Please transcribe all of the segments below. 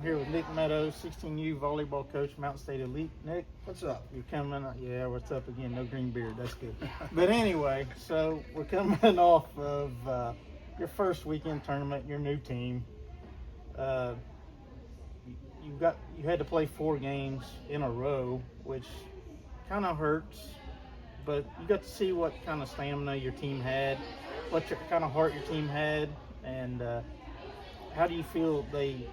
here with Nick Meadows, 16U volleyball coach, Mountain State Elite. Nick, what's up? You're coming. Yeah, what's up again? No green beard. That's good. But anyway, so we're coming off of your first weekend tournament, your new team. You had to play 4 games in a row, which kind of hurts. But you got to see what kind of stamina your team had, what kind of heart your team had, and how do you feel they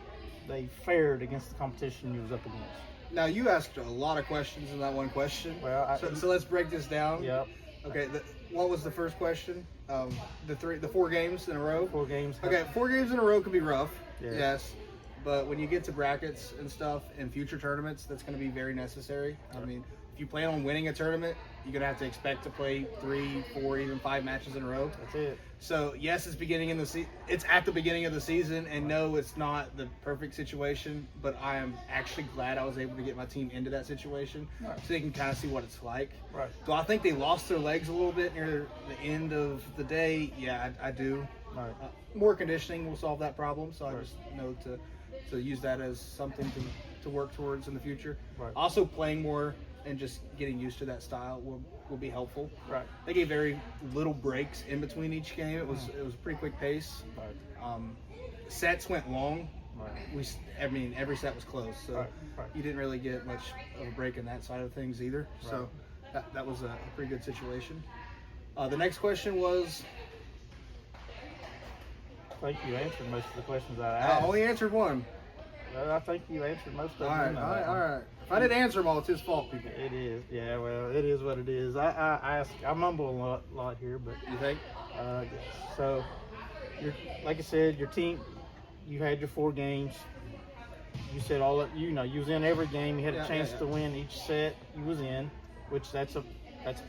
fared against the competition you was up against? Now, you asked a lot of questions in that one question. Well, so let's break this down. Yep. Okay. What was the first question? The 4 games in a row. 4 games. Okay, 4 games in a row can be rough. Yeah. Yes. But when you get to brackets and stuff in future tournaments, that's going to be very necessary. I mean, if you plan on winning a tournament, you're going to have to expect to play 3, 4, even 5 matches in a row. That's it. So, yes, it's it's at the beginning of the season, and no, it's not the perfect situation, but I am actually glad I was able to get my team into that situation so they can kind of see what it's like. Right. So I think they lost their legs a little bit near the end of the day. Yeah, I do. Right. More conditioning will solve that problem, so I just know to use that as something to work towards in the future. Right. Also, playing more and just getting used to that style will be helpful. Right. They gave very little breaks in between each game. It was a pretty quick pace. Right. Sets went long. Right. Every set was close, so Right. you didn't really get much of a break in that side of things either. Right. So that was a pretty good situation. The next question was. I think you answered most of the questions I asked. I only answered one. Well, I think you answered most of them. All right. If I didn't answer them all, it's his fault, people. It is. Yeah, well, it is what it is. I mumble a lot here, but You think? yes. So, like I said, your team, you had your 4 games. You said you was in every game. You had a chance to win each set you was in, which that's a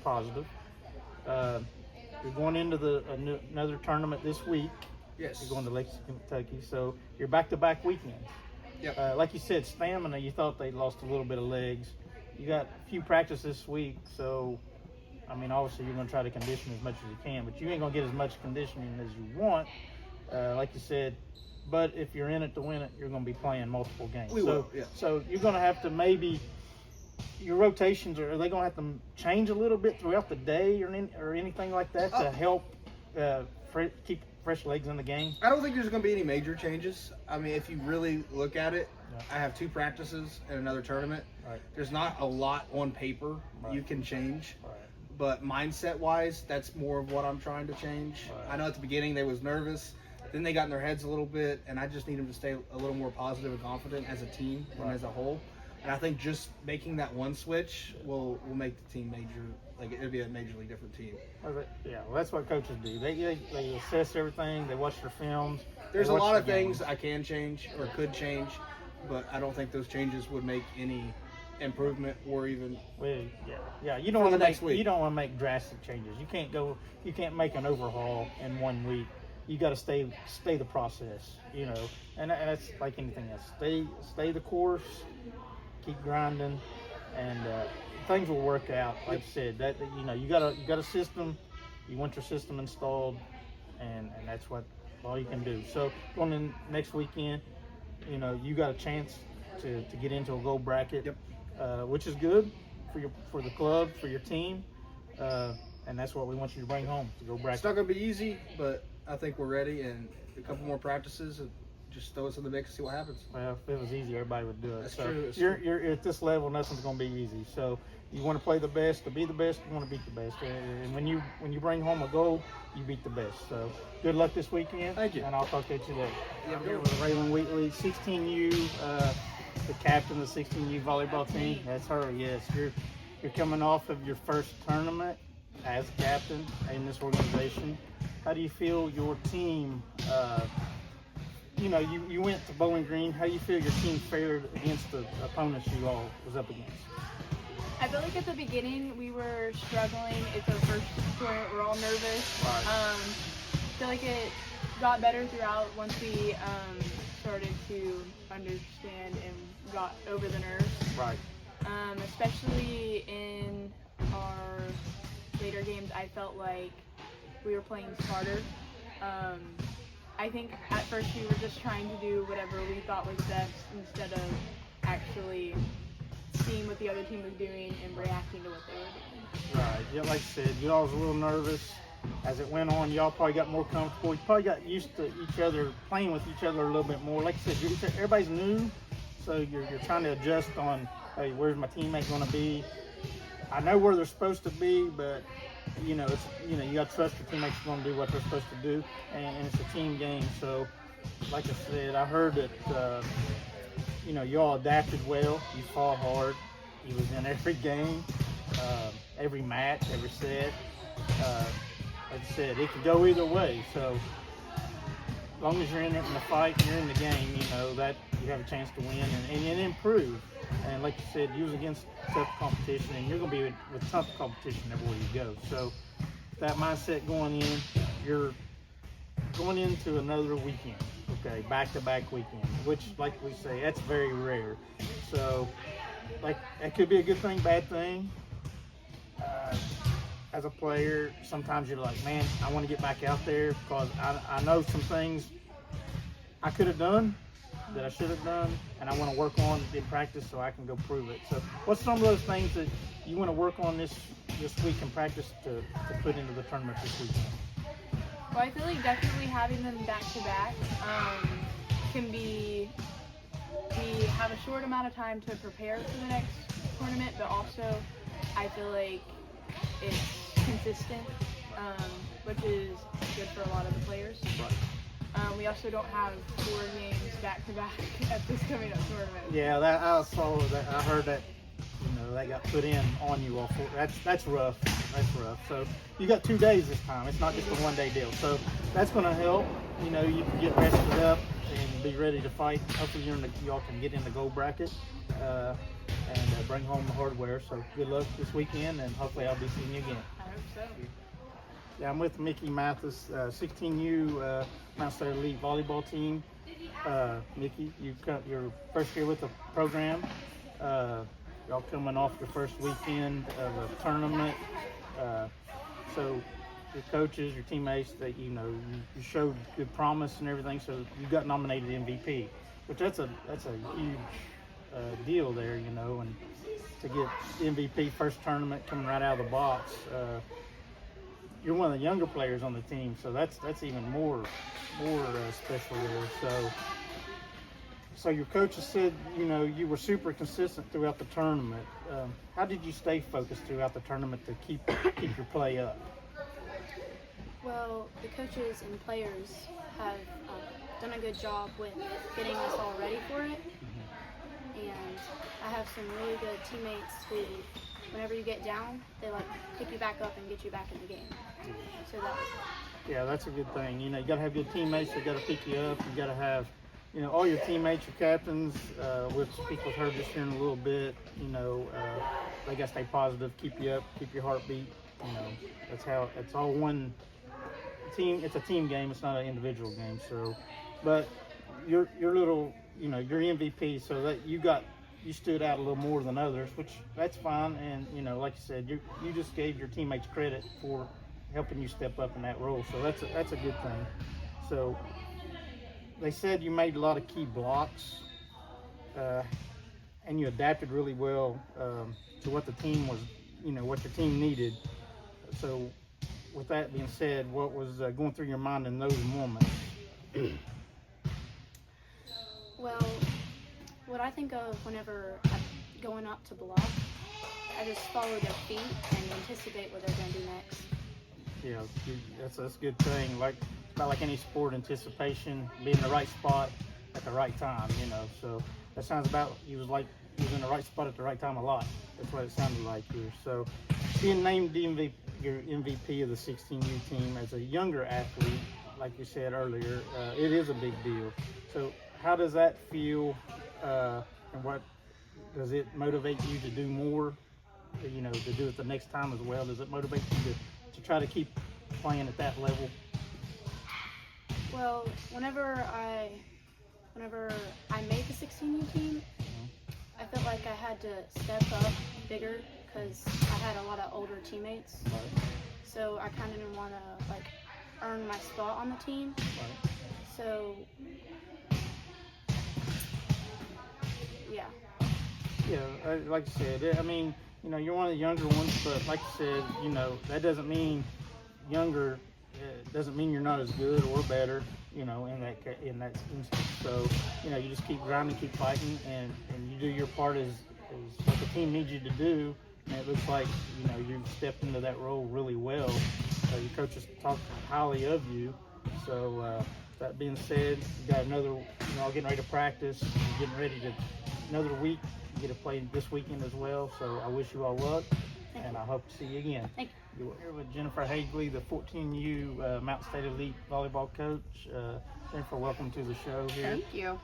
positive. You're going into another tournament this week. Yes. You're going to Lexington, Kentucky, so you're back-to-back weekends. Yep. Like you said, stamina, you thought they lost a little bit of legs. You got a few practices this week, so, I mean, obviously you're going to try to condition as much as you can, but you ain't going to get as much conditioning as you want, like you said. But if you're in it to win it, you're going to be playing multiple games. We will, yeah. So you're going to have to maybe, your rotations, are they going to have to change a little bit throughout the day or anything like that to help keep fresh legs in the game? I don't think there's going to be any major changes. I mean, if you really look at it, I have 2 practices and another tournament. Right. There's not a lot on paper you can change. Right. But mindset-wise, that's more of what I'm trying to change. Right. I know at the beginning they was nervous. Then they got in their heads a little bit, and I just need them to stay a little more positive and confident as a team and as a whole. And I think just making that one switch will make the team it'll be a majorly different team. Yeah, well, that's what coaches do. They assess everything. They watch their films. There's a lot of things I can change or could change, but I don't think those changes would make any improvement or even. Well, yeah. You don't want to make drastic changes. You can't make an overhaul in 1 week. You got to stay the process, and that's like anything else. Stay the course, keep grinding, and things will work out. Like you said, that you got a system. You want your system installed, and that's all you can do. So going in next weekend, you got a chance to get into a gold bracket, which is good for the club, for your team, and that's what we want you to bring home, to go bracket. It's not going to be easy, but I think we're ready, and a couple more practices and just throw us in the mix and see what happens. Well, if it was easy, everybody would do it. That's so true. You're at this level, nothing's going to be easy. So you want to play the best, to be the best, you want to beat the best. And when you bring home a goal, you beat the best. So good luck this weekend. Thank you. And I'll talk to you later. Yeah, I'm here with Raylan Wheatley, 16U, the captain of the 16U volleyball team. That's her, yes. You're coming off of your first tournament as captain in this organization. How do you feel your team, you went to Bowling Green. How do you feel your team fared against the opponents you all was up against? I feel like at the beginning we were struggling. It's our first tournament. We're all nervous. Right. I feel like it got better throughout once we started to understand and got over the nerves. Right. Especially in our later games, I felt like we were playing smarter. I think at first we were just trying to do whatever we thought was best instead of actually seeing what the other team was doing and reacting to what they were doing. Right. Yeah, like I said, y'all was a little nervous. As it went on, y'all probably got more comfortable. You probably got used to each other, playing with each other a little bit more. Like I said, everybody's new, so you're trying to adjust on, hey, where's my teammate going to be? I know where they're supposed to be, but you got to trust your teammates are going to do what they're supposed to do, and it's a team game. So, like I said, I heard that y'all adapted well. You fought hard. You was in every game, every match, every set. Like I said, it could go either way. So, as long as you're in it in the fight, you're in the game, that you have a chance to win and improve. And like you said, you was against tough competition, and you're going to be with tough competition everywhere you go. So, that mindset going in, you're going into another weekend, okay, back-to-back weekend, which, like we say, that's very rare. So, like, that could be a good thing, bad thing. As a player, sometimes you're like, man, I want to get back out there because I know some things I could have done that I should have done, and I want to work on in practice so I can go prove it. So what's some of those things that you want to work on this week in practice to put into the tournament this weekend? Well, I feel like definitely having them back-to-back can be, we have a short amount of time to prepare for the next tournament, but also I feel like it's consistent, which is good for a lot of the players. Right. We also don't have 4 games back-to-back at this coming up tournament. Yeah, I saw that. I heard that. That got put in on you all. That's rough. That's rough. So you got 2 days this time. It's not just a 1-day deal. So that's going to help. You can get rested up and be ready to fight. Hopefully y'all can get in the gold bracket and bring home the hardware. So good luck this weekend, and hopefully I'll be seeing you again. I hope so. Yeah, I'm with Mickey Mathis, 16U Mount State Elite Volleyball team. Mickey, you're first year with the program. Y'all coming off your first weekend of a tournament. So your coaches, your teammates, that you showed good promise and everything. So you got nominated MVP, which that's a huge deal there, and to get MVP first tournament coming right out of the box. You're one of the younger players on the team, so that's even more special there. So your coaches said you were super consistent throughout the tournament. How did you stay focused throughout the tournament to keep your play up? Well, the coaches and players have done a good job with getting us all ready for it. And I have some really good teammates who, whenever you get down, they pick you back up and get you back in the game. So that's a good thing. You got to have good teammates that got to pick you up. You got to have all your teammates, your captains, which people heard this here in a little bit. They got to stay positive, keep you up, keep your heartbeat. It's all one team. It's a team game. It's not an individual game. So, but your little, you're MVP, so that you stood out a little more than others, which that's fine. And like you said, you just gave your teammates credit for helping you step up in that role. So that's a good thing. So they said you made a lot of key blocks, and you adapted really well to what the team was, what your team needed. So with that being said, what was going through your mind in those moments? Well, what I think of whenever I'm going up to block, I just follow their feet and anticipate what they're going to do next. Yeah, that's a good thing. It's not like any sport, anticipation, be in the right spot at the right time, So that sounds about, you was in the right spot at the right time a lot. That's what it sounded like here. So being named your MVP of the 16U team as a younger athlete, like you said earlier, it is a big deal. So how does that feel, and what does it motivate you to do more, to do it the next time as well? Does it motivate you to try to keep playing at that level? Well, whenever I made the 16U team, I felt like I had to step up bigger because I had a lot of older teammates. Right. So I kind of didn't want to earn my spot on the team. Right. So, yeah. Yeah, like I said, I mean, you know, you're one of the younger ones, but like I said, you know, that doesn't mean younger. Doesn't mean you're not as good or better. You know, in that instance. So, you know, you just keep grinding, keep fighting, and you do your part as what the team needs you to do. And it looks like, you know, you've stepped into that role really well. Your coaches talk highly of you. So that being said, you got another, you know, getting ready to practice, you're getting ready to another week. You get to play this weekend as well. So I wish you all luck, and I hope to see you again. Thank you. You're here with Jennifer Hagley, the 14U Mountain State Elite volleyball coach. Jennifer, welcome to the show here. Thank you.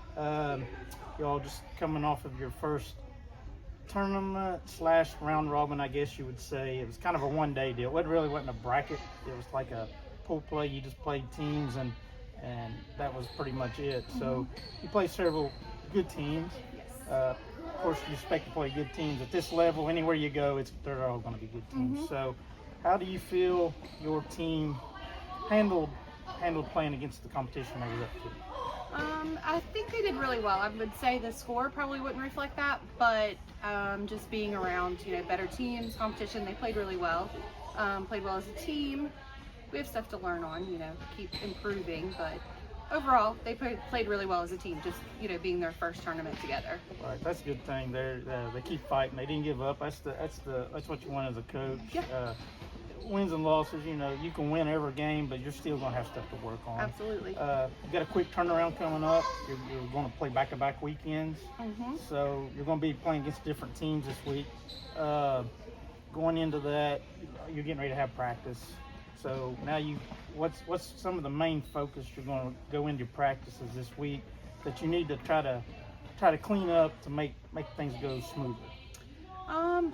Y'all just coming off of your first tournament / round robin, I guess you would say. It was kind of a one-day deal. It really wasn't a bracket. It was like a pool play. You just played teams, and that was pretty much it. So you played several good teams. Of course, you expect to play good teams at this level. Anywhere you go, they're all going to be good teams. So how do you feel your team handled playing against the competition they were up to? I think they did really well. I would say the score probably wouldn't reflect that, but just being around, you know, better teams, competition, they played really well. Played well as a team. We have stuff to learn on, you know, keep improving, but overall, they played really well as a team, just, you know, being their first tournament together. Right, that's a good thing. They keep fighting. They didn't give up. That's what you want as a coach. Yeah. Wins and losses, you know, you can win every game, but you're still going to have stuff to work on. Absolutely. You got a quick turnaround coming up. You're going to play back-to-back weekends. So you're going to be playing against different teams this week. Going into that, you're getting ready to have practice. So now what's some of the main focus you're going to go into practices this week that you need to try to clean up to make things go smoother?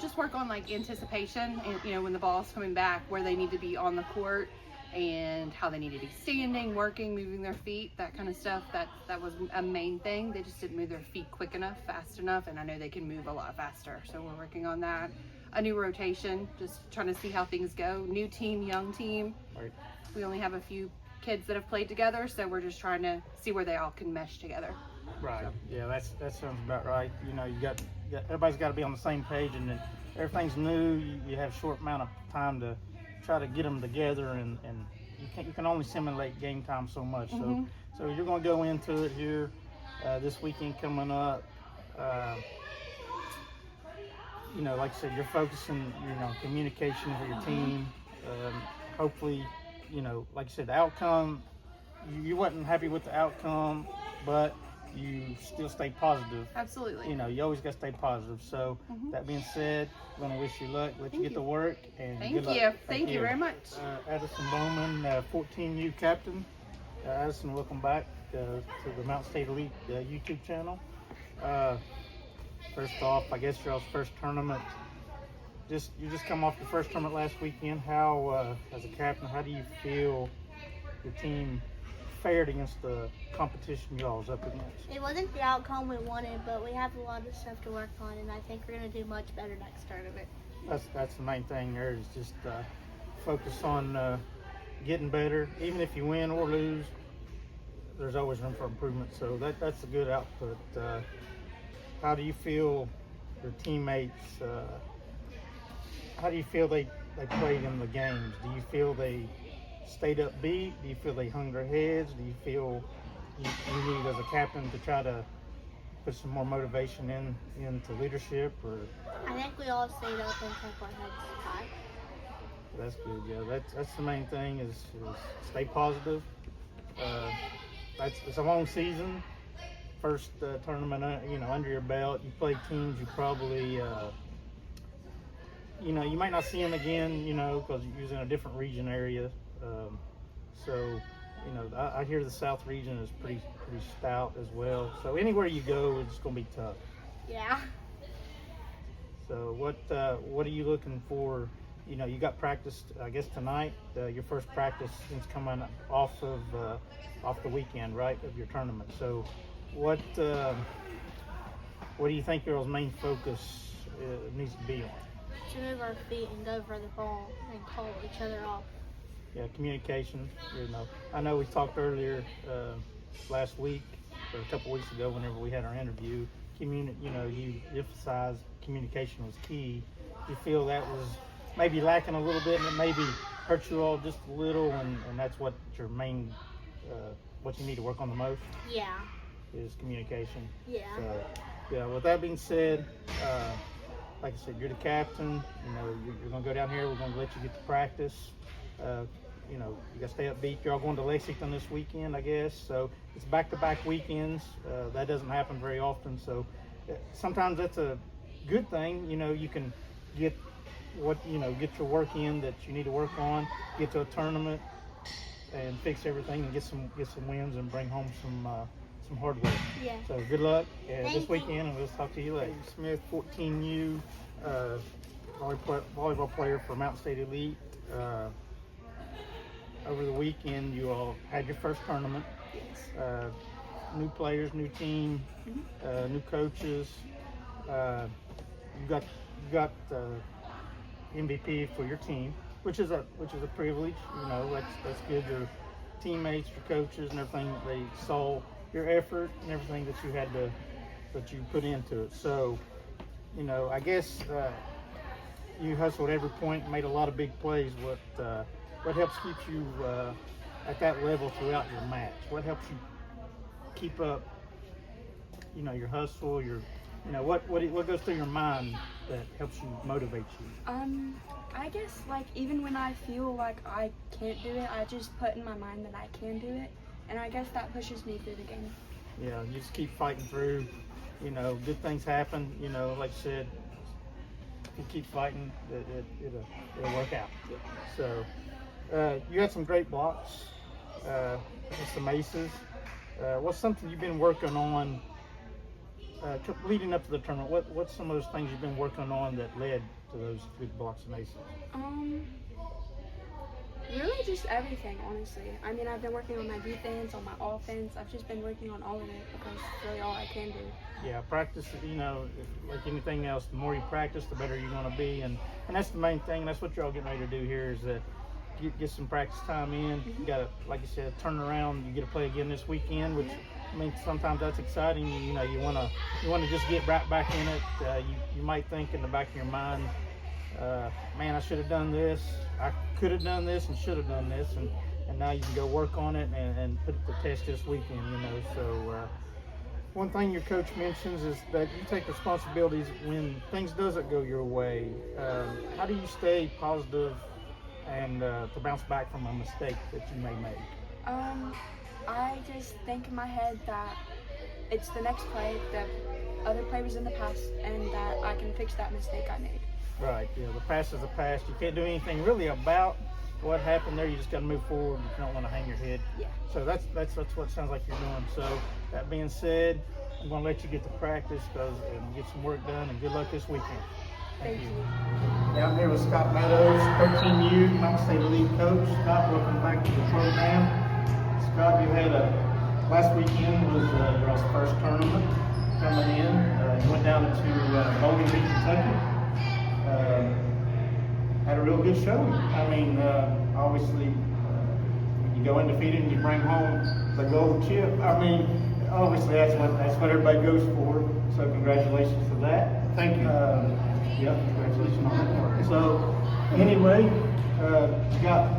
Just work on like anticipation and, you know, when the ball's coming back, where they need to be on the court and how they need to be standing, working, moving their feet, that kind of stuff. That was a main thing. They just didn't move their feet quick enough, fast enough, and I know they can move a lot faster. So we're working on that. A new rotation, just trying to see how things go. New team, young team. Right. We only have a few kids that have played together, so we're just trying to see where they all can mesh together. Right. Yeah, that sounds about right. You know, everybody's got to be on the same page, and then everything's new. You have a short amount of time to try to get them together, and you can only simulate game time so much. So you're going to go into it here this weekend coming up. You know, like I said, you're focusing, you know, communication for your team. Hopefully, you know, like I said, the outcome, you wasn't happy with the outcome, but you still stay positive. Absolutely. You know, you always got to stay positive. So that being said, I'm going to wish you luck, let you get to work, and Thank good luck. you. Thank you very much. Addison Bowman, 14U captain. Addison, welcome back to the Mountain State Elite YouTube channel. First off, I guess y'all's first tournament. You just come off your first tournament last weekend. How, as a captain, how do you feel your team fared against the competition y'all was up against? It wasn't the outcome we wanted, but we have a lot of stuff to work on, and I think we're going to do much better next tournament. That's the main thing there, is just focus on getting better. Even if you win or lose, there's always room for improvement. So that's a good output. How do you feel your teammates, how do you feel they played in the games? Do you feel they stayed upbeat? Do you feel they hung their heads? Do you feel you need, as a captain, to try to put some more motivation into leadership? Or I think we all stayed up and kept our heads high. that's good. Yeah, that's the main thing, is stay positive. It's a long season. First tournament, you know, under your belt. You play teams you probably, you know, you might not see them again, you know, because you're in a different region area. So, you know, I hear the South region is pretty stout as well. So anywhere you go, it's going to be tough. Yeah. So what are you looking for? You know, you got practice, I guess, tonight. Your first practice since coming off the weekend, right, of your tournament. So what do you think your main focus needs to be on? To move our feet and go for the ball and call each other off. Yeah, communication. You know, I know we talked earlier. last week or a couple weeks ago, whenever we had our interview, you emphasized communication was key. You feel that was maybe lacking a little bit, and it maybe hurt you all just a little, and that's what your main, what you need to work on the most Yeah. is communication. Yeah. So, yeah, with that being said, like I said, you're the captain. You're going to go down here. We're going to let you get to practice. You got to stay upbeat. You're all going to Lexington this weekend, I guess. So it's back-to-back weekends. That doesn't happen very often. So sometimes that's a good thing. You can get get your work in that you need to work on, get to a tournament, and fix everything and get some wins and bring home some hard work. Yeah. So good luck Thank this you. weekend, and we'll talk to you later. Smith, 14U, volleyball player for Mountain State Elite. Over the weekend, you all had your first tournament. Yes. New players, new team, new coaches. You got MVP for your team, which is a privilege. That's good. Your teammates, your coaches, and everything, they saw your effort and everything that you put into it. So, I guess you hustled every point and made a lot of big plays. What helps keep you at that level throughout your match? What helps you keep up, your hustle, what goes through your mind that helps you motivate you? I guess even when I feel like I can't do it, I just put in my mind that I can do it, and I guess that pushes me through the game. Yeah, you just keep fighting through. Good things happen. Like I said, if you keep fighting, it'll work out. So you had some great blocks, some aces. What's something you've been working on leading up to the tournament? What's some of those things you've been working on that led to those good blocks and aces? Really just everything, honestly. I mean, I've been working on my defense, on my offense. I've just been working on all of it because it's really all I can do. Yeah, practice, like anything else, the more you practice, the better you're going to be. And that's the main thing. That's what you're all getting ready to do here is get some practice time in. You got to, like you said, turn around. You get to play again this weekend, which sometimes that's exciting. You want to just get right back in it. You might think in the back of your mind, man, I should have done this. I could have done this and should have done this, and now you can go work on it and put it to test this weekend. So one thing your coach mentions is that you take responsibilities when things doesn't go your way. How do you stay positive and to bounce back from a mistake that you may make? I just think in my head that it's the next play, that other play was in the past, and that I can fix that mistake I made. Right, yeah, the past is the past. You can't do anything really about what happened there. You just got to move forward. You don't want to hang your head. Yeah. So that's what it sounds like you're doing. So that being said, I'm going to let you get to practice and get some work done, and good luck this weekend. Thank you. Yeah, I'm here with Scott Meadows, 13U, Mountain State Elite coach. Scott, welcome back to the program. Scott, you had last weekend was your first tournament coming in. You went down to Bowling Beach, Kentucky. Had a real good showing. I mean, obviously, when you go undefeated and you bring home the gold chip, I mean, obviously that's what everybody goes for. So congratulations for that. Thank you. Congratulations on that part. So anyway, you got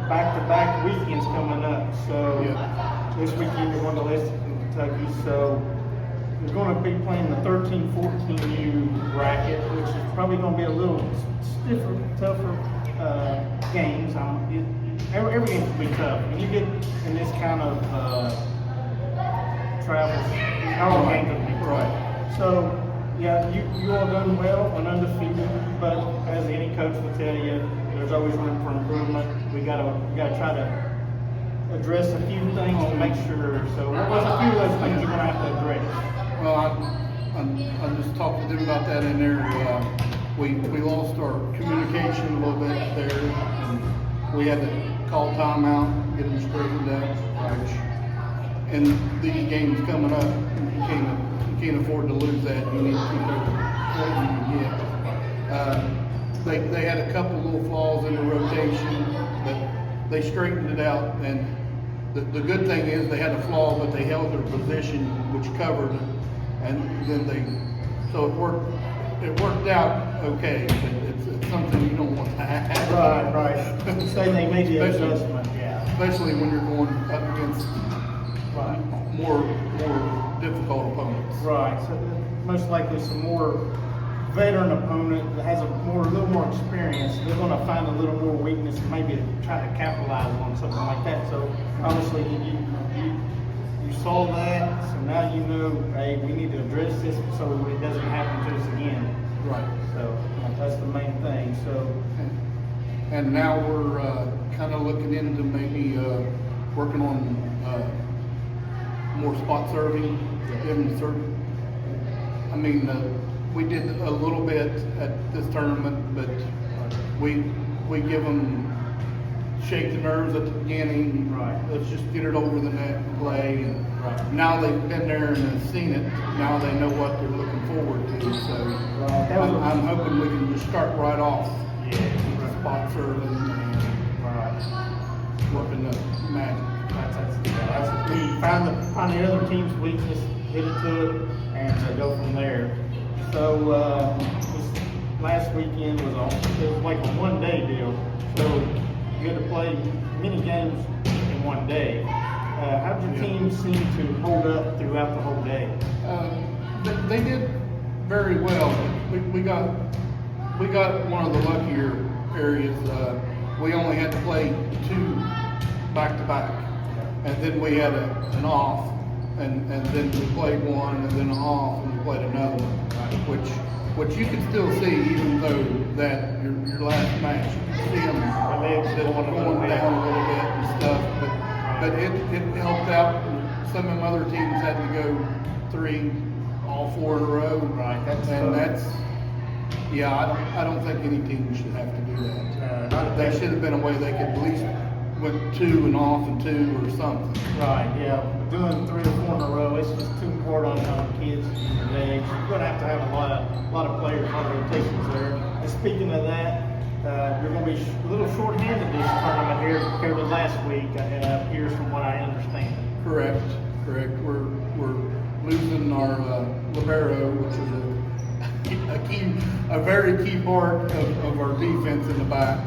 back-to-back weekends coming up. So this weekend you're going to Lexington, Kentucky. So you're going to be playing the 13-14U bracket, which is probably going to be a little stiffer, tougher games. Every game will be tough. When you get in this kind of travel, all games will be right. So yeah, you all done well and undefeated, but as any coach will tell you, there's always room for improvement. We gotta try to address a few things to make sure. So what's a few of those things you're gonna have to address? Well, I'm just talking to them about that in there. We lost our communication a little bit there, and we had to call timeout, get them straightened out. Which in these games coming up, you can't afford to lose that. You need to keep what you can get. They had a couple little flaws in the rotation, but they straightened it out, and the good thing is they had a flaw, but they held their position, which covered it, and then so it worked out okay, but it's something you don't want to have. Right. Say they made the adjustment, yeah. Especially when you're going up against Right. more difficult opponents. Right. So most likely some more veteran opponent that has a little more experience. They're going to find a little more weakness, and maybe try to capitalize on something like that. So obviously you saw that, so now you know, hey, we need to address this so it doesn't happen to us again. Right. So that's the main thing. So. And now we're kind of looking into maybe working on more spot serving. I mean, we did a little bit at this tournament, but we give them shake the nerves at the beginning. Right. Let's just get it over the net and play. And Right. now they've been there and have seen it. Now they know what they're looking forward to. So I'm hoping we can just start right off. Yeah. Spot serving and working the magic. That's we find the other team's weakness, hit it to it, and go from there. So this last weekend it was like a one-day deal. So you had to play many games in one day. How did your team seem to hold up throughout the whole day? They did very well. We got one of the luckier areas. We only had to play 2 back-to-back, and then we had an off, and then we played one, and then an off, and we played another one, which you can still see, even though that your last match, you can see them going down a little bit and stuff, but it helped out. Some of them other teams had to go 3, all 4 in a row, Right. I don't think any team should have to do that. There should have been a way they could at least went 2 and off and 2 or something. Right, yeah. Doing 3 or 4 in a row, it's just too hard on kids and their legs. You're going to have a lot of players, a lot of rotations there. And speaking of that, you're going to be a little short-handed this tournament here compared to last week, here from what I understand. Correct. We're losing our libero, which is a very key part of our defense in the back.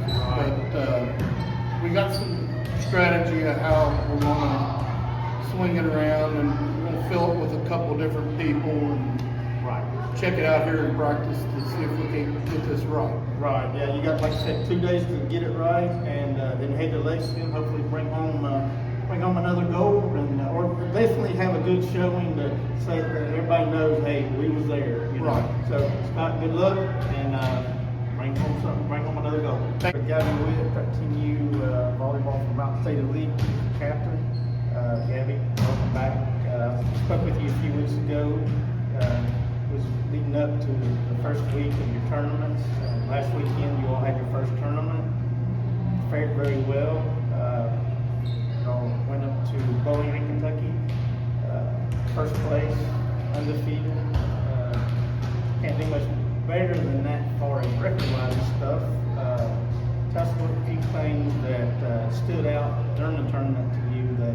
But we got some strategy of how we're going to swing it around, and we're going to fill it with a couple different people and check it out here in practice to see if we can get this right. Right, yeah, you got, like I said, 2 days to get it right, and then head to Lexington, hopefully bring home another goal, and or definitely have a good showing to say that everybody knows, hey, we was there. You know? Right. So Scott, good luck, and bring home another goal. Gabby Witt, 13U volleyball from Mountain State Elite, captain. Gabby, welcome back. Spoke with you a few weeks ago. Was leading up to the first week of your tournaments. Last weekend, you all had your first tournament. Fared very well. Y'all went up to Bowling Green, Kentucky. First place, undefeated. Can't do much better than that as far as record-wise and stuff. Tell us a few things that stood out during the tournament to you that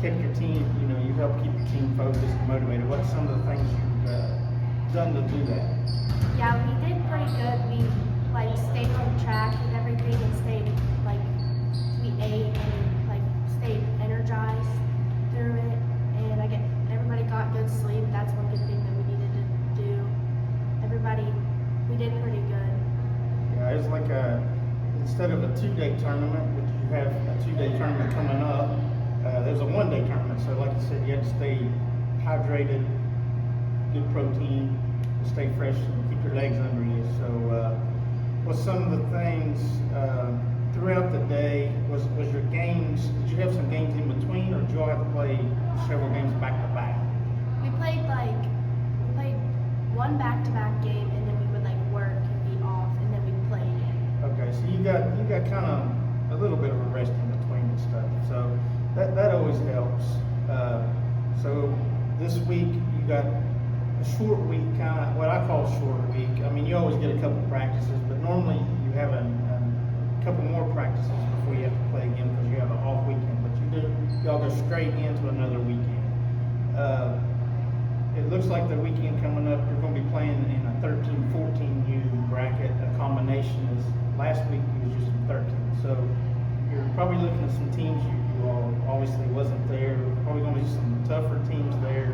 kept your team, you helped keep your team focused and motivated. What's some of the things you've done to do that? Yeah, we did pretty good. We stayed on track with everything and we ate and stayed energized through it. And everybody got good sleep. That's one good thing that we needed to do. We did pretty good. Yeah, it's like instead of a 2-day tournament, which you have a 2-day tournament coming up, there's a 1-day tournament. So like you said, you have to stay hydrated, good protein, stay fresh, and keep your legs under you. So what's some of the things throughout the day? Was your games, did you have some games in between, or did you all have to play several games back to back? We played one back-to-back game, and then we would work and be off, and then we'd play again. Okay, so you got kind of a little bit of a rest in between and stuff. So that always helps. So this week you got a short week, kind of what I call a short week. I mean, you always get a couple practices, but normally you have a couple more practices before you have to play again because you have an off weekend. But you y'all go straight into another weekend. It looks like the weekend coming up, you're going to be playing in a 13-14U bracket. A combination is last week it was just 13. So you're probably looking at some teams you all obviously wasn't there. Probably going to be some tougher teams there.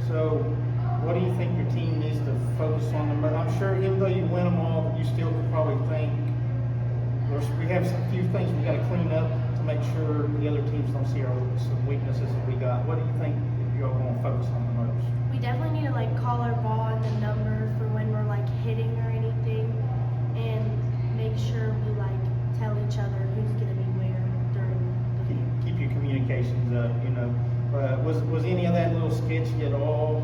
So what do you think your team needs to focus on the most? I'm sure even though you win them all, you still could probably think we have a few things we got to clean up to make sure the other teams don't see some weaknesses that we got. What do you think you're all going to focus on the most? We definitely need to like call our ball and the number for when we're like hitting or anything, and make sure we like tell each other who's gonna be where during the game. Keep your communications up. Was any of that little sketchy at all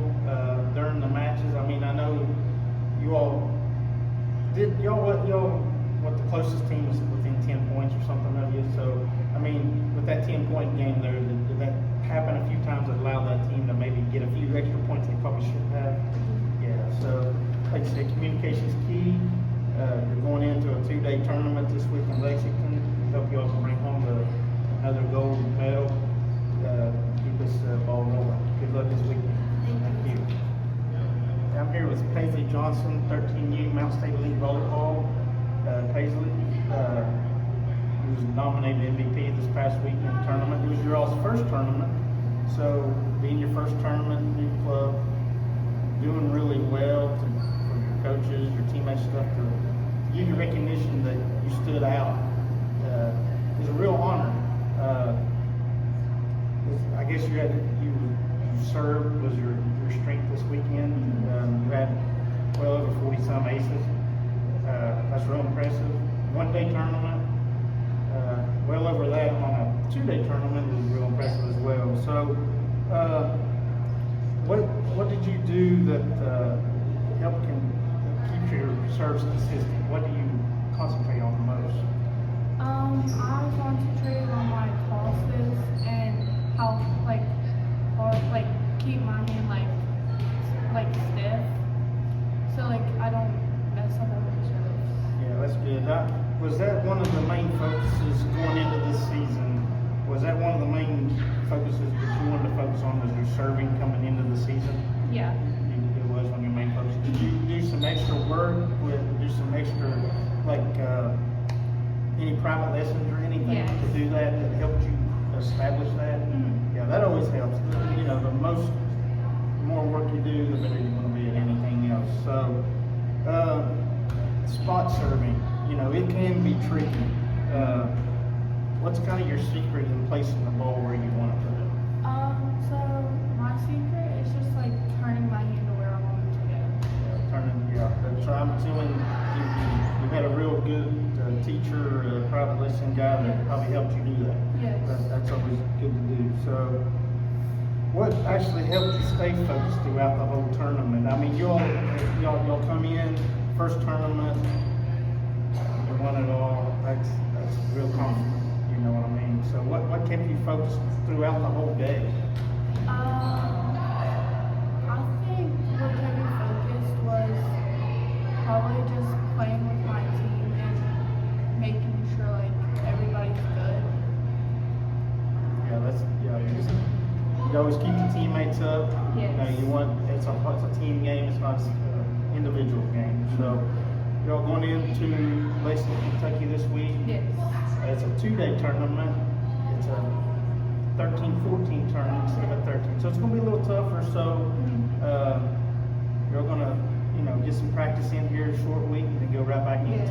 during the matches? I mean, I know you all did. What the closest team was within 10 points or something of you. So, I mean, with that 10-point game there, did that happen a few times that allowed that team to maybe get a few extra points they probably shouldn't have? Yeah, so, like I said, communication's key. You're going into a 2-day tournament this week in Lexington. Hope you all can bring home another gold medal. Keep this ball rolling. Good luck this weekend. Thank you. I'm here with Paisley Johnson, 13U Mount State Elite Volleyball. Paisley, he was nominated MVP this past weekend tournament. It was your all's first tournament, so being your first tournament, new club, doing really well for your coaches, your teammates, stuff to give you recognition that you stood out is a real honor. I guess you served was your strength this weekend. You had well over 40-some aces. That's real impressive. 1-day tournament, well over that on a 2-day tournament is real impressive as well. So, what did you do that helped keep your serves consistent? What do you concentrate on the most? I concentrated on my tosses and how keep my hand like stiff, so I don't mess up on the serves. Yeah, that's good. Was that one of the main focuses going into this season? Was that one of the main focuses that you wanted to focus on, was your serving coming into the season? Yeah. It was one of your main focuses. Did you do some extra work do some extra, any private lessons or anything to do that helped you establish that? Mm-hmm. Yeah, that always helps. The more work you do, the better you're going to be at anything else. So, spot serving, it can be tricky. What's kind of your secret in placing the ball where you want to put it? So my secret is just turning my hand to where I want it to go. So I'm assuming you had a real good teacher, private lesson guy that probably helped you do that. Yes. That's always good to do. So, what actually helped you stay focused throughout the whole tournament? I mean, y'all come in, first tournament, you won it all. That's real confident. You know what I mean? So, what kept you focused throughout the whole day? I think what kept me focused was probably just playing with my team and making sure everybody's good. You always keep the teammates up. Yes. It's a team game. It's not an individual game. So y'all going into Lexington, Kentucky this week. Yes. It's a 2-day tournament. It's a 13-14 tournament instead of 13. So it's going to be a little tougher. So you're going to get some practice in here a short week and then go right back into